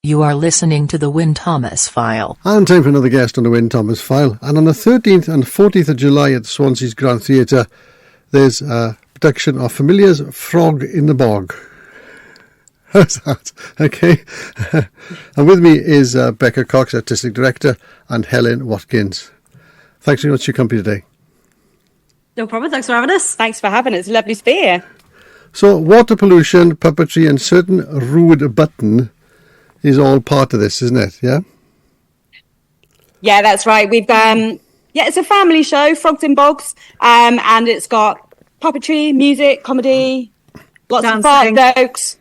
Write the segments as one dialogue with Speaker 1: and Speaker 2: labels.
Speaker 1: You are listening to the Wyn Thomas File.
Speaker 2: And time for another guest on the Wyn Thomas File. And on the 13th and 14th of July at Swansea's Grand Theatre, there's a production of Familiar's Frog in the Bog. How's that? Okay. And with me is Becca Cox, Artistic Director, and Heledd Watkins. Thanks very much for your company today.
Speaker 3: No problem. Thanks for having us.
Speaker 4: Thanks for having us. It's lovely to be here.
Speaker 2: So, water pollution, puppetry, and certain rude button is all part of this, isn't it? Yeah?
Speaker 4: Yeah, that's right. We've it's a family show, Frogs in Bogs, and it's got puppetry, music, comedy, lots of fart jokes.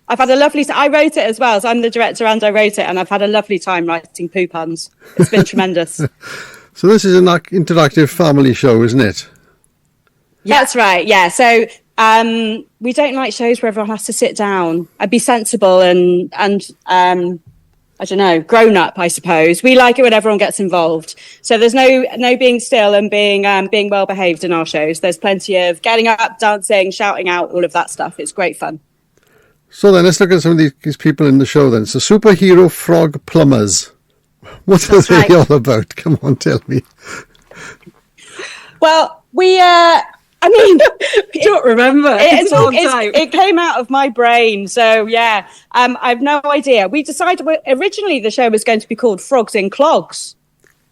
Speaker 4: I've had a lovely I wrote it as well, so I'm the director and I wrote it, and I've had a lovely time writing poo puns. It's been tremendous.
Speaker 2: So this is an interactive family show, isn't it?
Speaker 4: Yeah. That's right, yeah. So we don't like shows where everyone has to sit down and be sensible and I don't know, grown up, I suppose. We like it when everyone gets involved. So there's no being still and being well behaved in our shows. There's plenty of getting up, dancing, shouting out, all of that stuff. It's great fun.
Speaker 2: So then let's look at some of these people in the show then. So superhero frog plumbers. What are they all about? Come on, tell me.
Speaker 4: Well, I
Speaker 3: don't remember.
Speaker 4: It came out of my brain. So, yeah, I've no idea. We decided originally the show was going to be called Frogs in Clogs.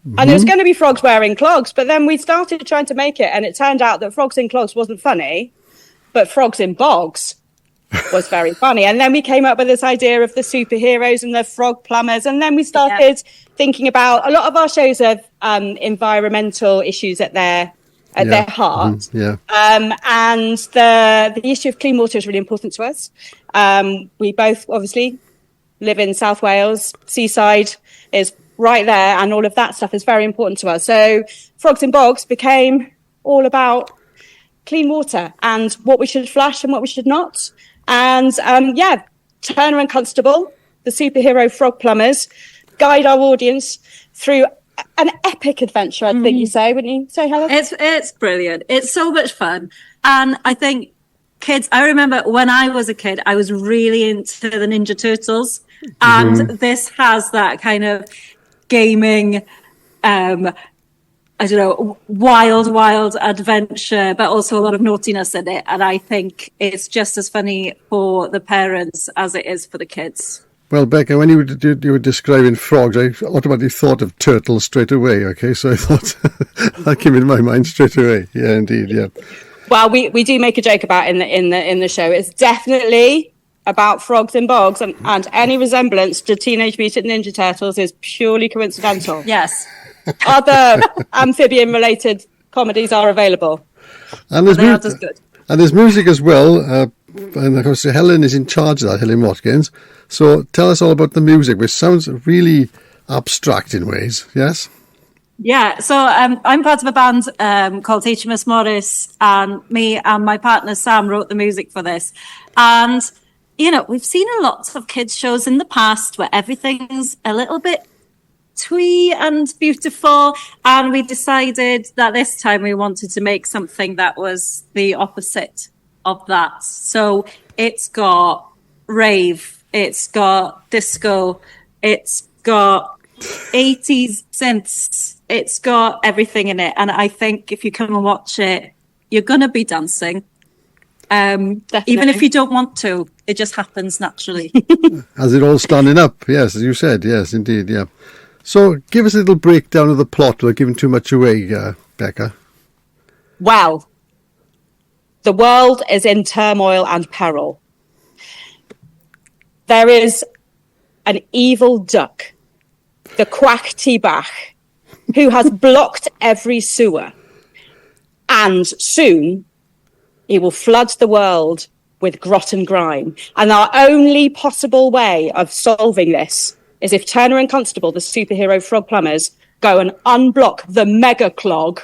Speaker 4: Mm-hmm. And it was going to be frogs wearing clogs. But then we started trying to make it. And it turned out that Frogs in Clogs wasn't funny. But Frogs in Bogs was very funny. And then we came up with this idea of the superheroes and the frog plumbers. And then we started thinking about a lot of our shows have environmental issues at their heart.
Speaker 2: Mm-hmm.
Speaker 4: And the issue of clean water is really important to us. We both obviously live in South Wales. Seaside is right there, and all of that stuff is very important to us. So Frogs in Bogs became all about clean water and what we should flash and what we should not. And Turner and Constable, the superhero frog plumbers, guide our audience through an epic adventure, I think you say, wouldn't you say, Helen?
Speaker 3: It's brilliant. It's so much fun. And I think kids, I remember when I was a kid, I was really into the Ninja Turtles. And this has that kind of gaming, wild adventure, but also a lot of naughtiness in it. And I think it's just as funny for the parents as it is for the kids.
Speaker 2: Well, Becca, when you were describing frogs, I automatically thought of turtles straight away, okay? So I thought that came in my mind straight away. Yeah, indeed, yeah.
Speaker 4: Well, we do make a joke about in the show. It's definitely about frogs in bogs, and any resemblance to Teenage Mutant Ninja Turtles is purely coincidental.
Speaker 3: Yes.
Speaker 4: Other amphibian-related comedies are available.
Speaker 2: And there's music as well. And of course, Helen is in charge of that, Heledd Watkins. So tell us all about the music, which sounds really abstract in ways, yes?
Speaker 3: Yeah, so I'm part of a band called HMS Morris, and me and my partner Sam wrote the music for this. And, we've seen a lot of kids' shows in the past where everything's a little bit twee and beautiful, and we decided that this time we wanted to make something that was the opposite of that. So it's got rave, it's got disco, it's got 80s synths, it's got everything in it. And I think if you come and watch it, you're going to be dancing. Even if you don't want to, it just happens naturally.
Speaker 2: As it all standing up, yes, as you said, yes, indeed, yeah. So give us a little breakdown of the plot without giving too much away, Becca.
Speaker 4: Well, the world is in turmoil and peril. There is an evil duck, the Cwac Ty Bach, who has blocked every sewer. And soon he will flood the world with grot and grime. And our only possible way of solving this is if Turner and Constable, the superhero frog plumbers, go and unblock the Megaclog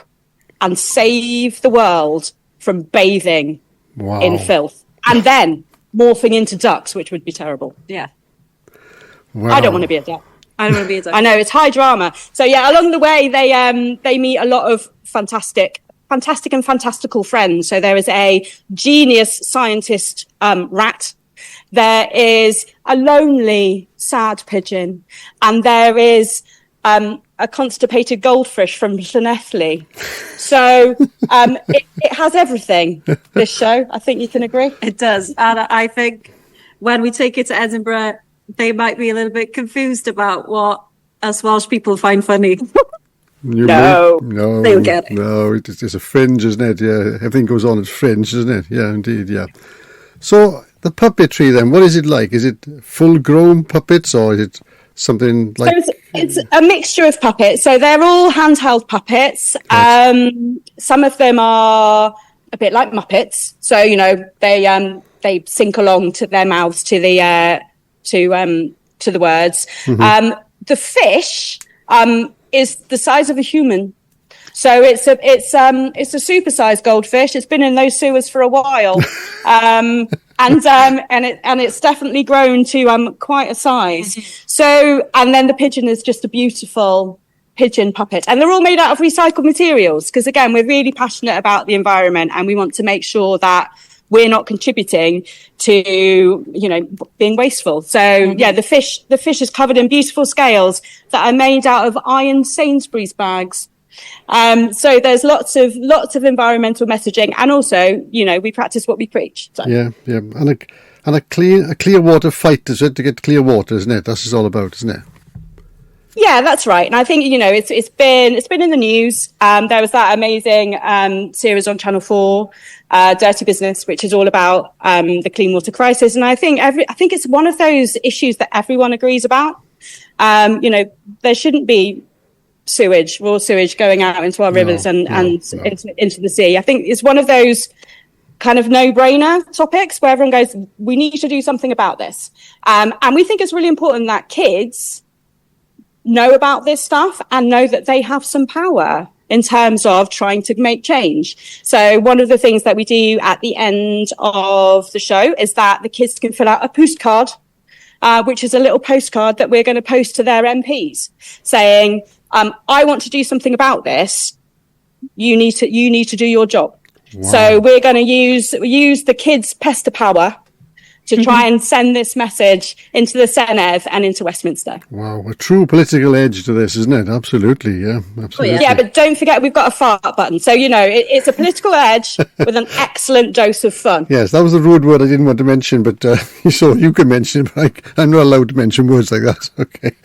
Speaker 4: and save the world from bathing in filth. And then morphing into ducks, which would be terrible.
Speaker 3: Yeah.
Speaker 2: Wow.
Speaker 4: I don't want to be a duck.
Speaker 3: I don't want to be a duck.
Speaker 4: I know, it's high drama. So yeah, along the way, they meet a lot of fantastic and fantastical friends. So there is a genius scientist rat there is a lonely, sad pigeon, and there is a constipated goldfish from Llanelli. So it has everything, this show. I think you can agree.
Speaker 3: It does. And I think when we take it to Edinburgh, they might be a little bit confused about what us Welsh people find funny.
Speaker 4: No,
Speaker 3: they'll get it.
Speaker 2: No, it's a fringe, isn't it? Yeah, everything goes on as fringe, isn't it? Yeah, indeed, yeah. So the puppetry then, what is it like? Is it full-grown puppets or is it something like...
Speaker 4: So it's a mixture of puppets. So they're all handheld puppets.
Speaker 2: Right.
Speaker 4: Some of them are a bit like Muppets. So, you know, they sync along to their mouths to the words.
Speaker 2: Mm-hmm.
Speaker 4: The fish is the size of a human. So it's a supersized goldfish. It's been in those sewers for a while, and it's definitely grown to quite a size. So, and then the pigeon is just a beautiful pigeon puppet, and they're all made out of recycled materials. Because again, we're really passionate about the environment, and we want to make sure that we're not contributing to, being wasteful. So yeah, the fish is covered in beautiful scales that are made out of iron Sainsbury's bags. So there's lots of environmental messaging, and also, we practice what we preach. So.
Speaker 2: Yeah, and a clear water fight, is it, to get clear water, isn't it? That's what it's all about, isn't it?
Speaker 4: Yeah, that's right. And I think, it's been in the news. There was that amazing series on Channel 4, Dirty Business, which is all about the clean water crisis. And I think it's one of those issues that everyone agrees about. There shouldn't be raw sewage going out into our rivers and into the sea. I think it's one of those kind of no-brainer topics where everyone goes, we need to do something about this. And we think it's really important that kids know about this stuff and know that they have some power in terms of trying to make change. So one of the things that we do at the end of the show is that the kids can fill out a postcard, which is a little postcard that we're going to post to their MPs saying, I want to do something about this. You need to do your job. Wow. So we're going to use the kids' pester power to try and send this message into the Senedd and into Westminster.
Speaker 2: Wow, a true political edge to this, isn't it? Absolutely, yeah, absolutely.
Speaker 4: Yeah, but don't forget we've got a fart button. So, it's a political edge with an excellent dose of fun.
Speaker 2: Yes, that was a rude word I didn't want to mention, but you can mention it, but I'm not allowed to mention words like that. Okay.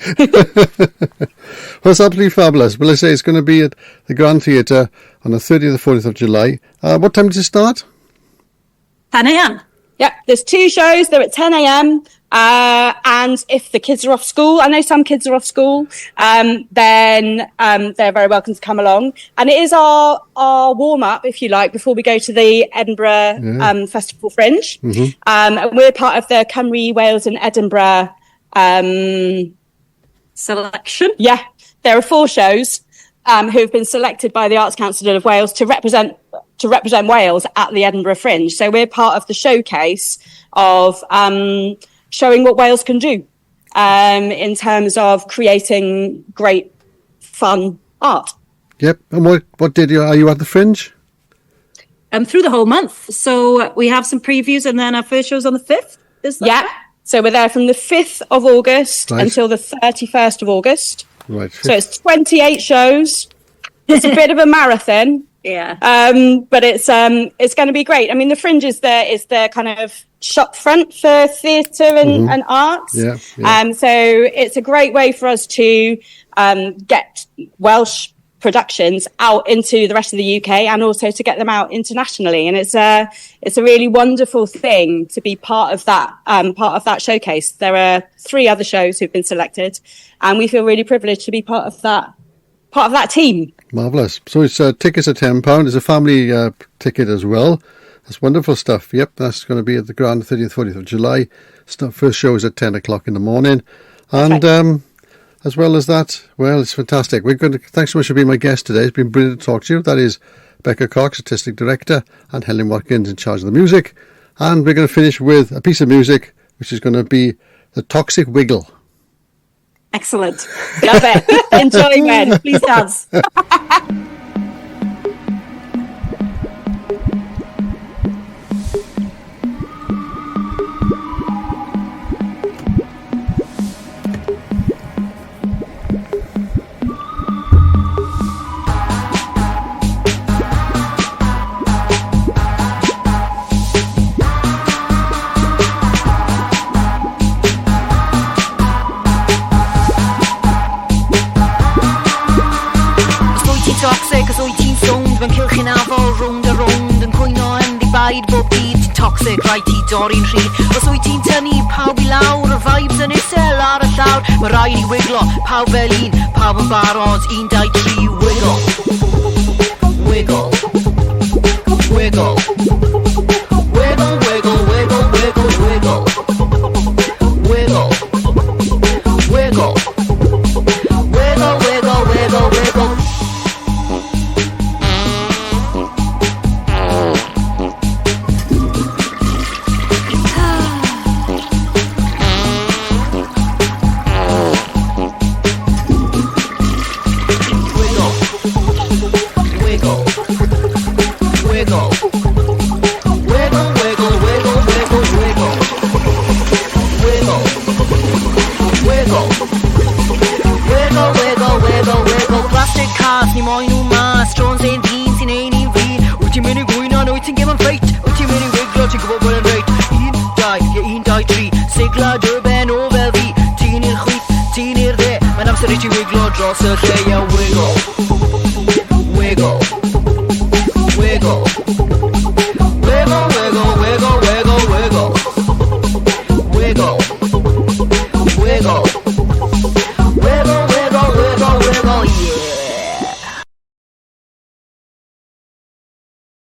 Speaker 2: Well, it's absolutely fabulous. Well, I say it's going to be at the Grand Theatre on the 30th and 40th of July. What time does it start?
Speaker 3: 10 a.m.
Speaker 4: Yeah, there's 2 shows. They're at 10 a.m. And if the kids are off school, I know some kids are off school, then they're very welcome to come along. And it is our warm-up, if you like, before we go to the Edinburgh Festival Fringe. Mm-hmm. And we're part of the Cymru, Wales and Edinburgh
Speaker 3: selection.
Speaker 4: Yeah, there are 4 shows who have been selected by the Arts Council of Wales to represent Wales at the Edinburgh Fringe. So we're part of the showcase of showing what Wales can do in terms of creating great, fun art. Yep.
Speaker 2: And what did are you at the Fringe?
Speaker 3: Through the whole month. So we have some previews, and then our first show's on the 5th. Is that right?
Speaker 4: So we're there from the 5th of August until the 31st of August.
Speaker 2: Right.
Speaker 4: So it's 28 shows. It's a bit of a marathon.
Speaker 3: Yeah.
Speaker 4: But it's going to be great. I mean, the Fringe is the kind of shop front for theatre and arts.
Speaker 2: Yeah.
Speaker 4: So it's a great way for us to get Welsh productions out into the rest of the UK and also to get them out internationally. And it's a really wonderful thing to be part of that showcase. There are 3 other shows who've been selected, and we feel really privileged to be part of that team.
Speaker 2: Marvellous. So it's tickets are £10. It's a family ticket as well. That's wonderful stuff. Yep, that's going to be at the Grand 30th, 40th of July. First show is at 10 o'clock in the morning. And as well as that, well, it's fantastic. Thanks so much for being my guest today. It's been brilliant to talk to you. That is Becca Cox, Artistic Director, and Helen Watkins in charge of the music. And we're going to finish with a piece of music, which is going to be The Toxic Wiggle.
Speaker 3: Excellent. Love it. Enjoyment. Please dance.
Speaker 5: toxic, rhaid ti dorri'n rhydd. Os wyt ti'n tynnu pawb I lawr, y vibes yn isel ar y llawr. Mae rhaid I wiglo, pawb fel un, pawb yn barod, 1, 2, 3, wiggle. Wiggle. Wiggle. Wiggle, wiggle, wiggle, wiggle, wiggle. Wiggle. Wiggle. Wiggle, wiggle, wiggle, wiggle. Ni moyn nhw mas, Jones ein ddyn sy'n ein un fi. Wyt ti'n mynd I gwyno, wyt ti'n gymryd ffeit. Wyt ti'n mynd I wiglo, ti'n gwybod bod yn reit. 1, 2, 3, sigla dy ben o fel fi. Ti'n i'r chwith, ti'n i'r dde. Mae'n amser I ti wiglo dros y lle, a wiggle.